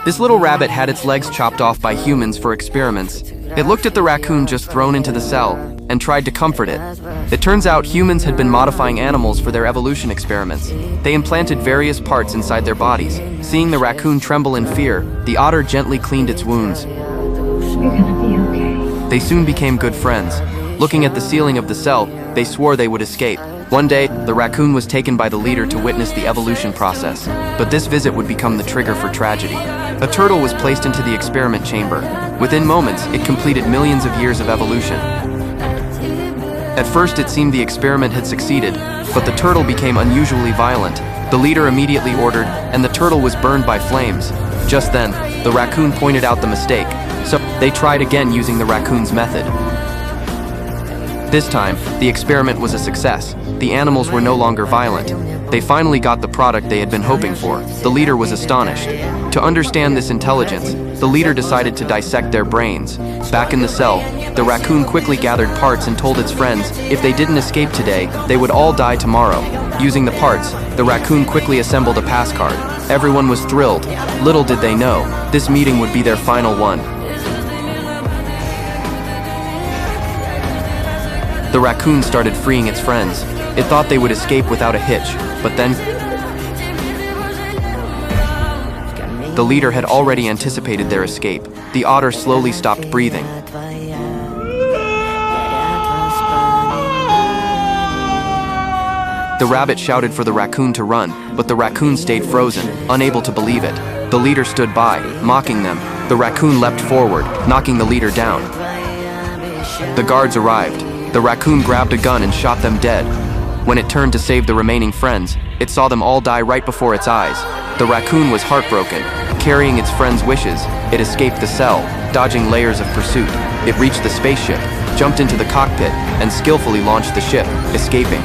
This little rabbit had its legs chopped off by humans for experiments. It looked at the raccoon just thrown into the cell and tried to comfort it. It turns out humans had been modifying animals for their evolution experiments. They implanted various parts inside their bodies. Seeing the raccoon tremble in fear, the otter gently cleaned its wounds. You're gonna be okay. They soon became good friends. Looking at the ceiling of the cell, they swore they would escape. One day, the raccoon was taken by the leader to witness the evolution process, but this visit would become the trigger for tragedy. A turtle was placed into the experiment chamber. Within moments, it completed millions of years of evolution. At first, it seemed the experiment had succeeded, but the turtle became unusually violent. The leader immediately ordered, and the turtle was burned by flames. Just then, the raccoon pointed out the mistake, so they tried again using the raccoon's method. This time, the experiment was a success. The animals were no longer violent. They finally got the product they had been hoping for. The leader was astonished. To understand this intelligence, the leader decided to dissect their brains. Back in the cell, the raccoon quickly gathered parts and told its friends if they didn't escape today, they would all die tomorrow. Using the parts, the raccoon quickly assembled a pass card. Everyone was thrilled. Little did they know, this meeting would be their final one. The raccoon started freeing its friends. It thought they would escape without a hitch, but then the leader had already anticipated their escape. The otter slowly stopped breathing. The rabbit shouted for the raccoon to run, but the raccoon stayed frozen, unable to believe it. The leader stood by, mocking them. The raccoon leapt forward, knocking the leader down. The guards arrived. The raccoon grabbed a gun and shot them dead. When it turned to save the remaining friends, it saw them all die right before its eyes. The raccoon was heartbroken. Carrying its friends' wishes, it escaped the cell, dodging layers of pursuit. It reached the spaceship, jumped into the cockpit, and skillfully launched the ship, escaping.